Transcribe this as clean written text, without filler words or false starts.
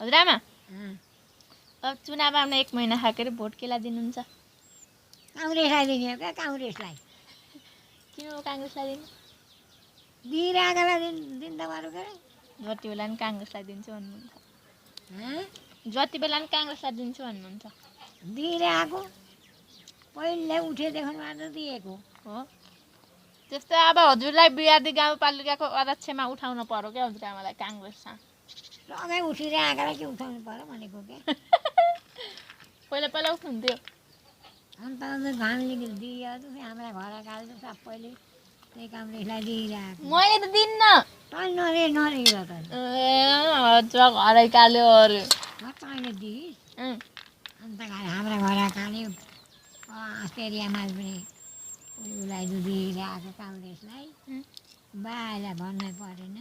हजुरआमा अब चुनाव आउन 1 महिना खाकेर भोट केलाई दिनुहुन्छ? काङ्ग्रेसलाई दिने हो क्या काङ्ग्रेसलाई किन हो काङ्ग्रेसलाई दिनु? दिइरहेकोलाई दिँदा पारो के जति बेला नि काङ्ग्रेसलाई दिन्छु भन्नुहुन्छ। अरे जति बेला नि काङ्ग्रेसलाई दिन्छु भन्नुहुन्छ। दिइरहेको पहिले उठेदेखिबाट दिएको हो त्यस्तै अब हजुरलाई बिहारदी गाउँपालिकाको अध्यक्षमा उठाउन पर्यो क्या हजुरआमालाई काङ्ग्रेसमा। सँगै उठिरहेकोलाई के उठाउनु पर्यो भनेको के पहिला पहिला उठ्नुहुन्थ्यो। अन्त घामले दियो हाम्रा घर काल्छ सबैले त्यही काङ्ग्रेसलाई दिइरहेको मैले त दिन्न। तैँ नरेर त हजुर घरै काल्यो अरे तैँले दिइस् अँ अन्त हाम्रा घर काल्यो अस्ट्रेलियामा पनि उसलाई दिइरहेको काङ्ग्रेसलाई बालाई भन्नै परेन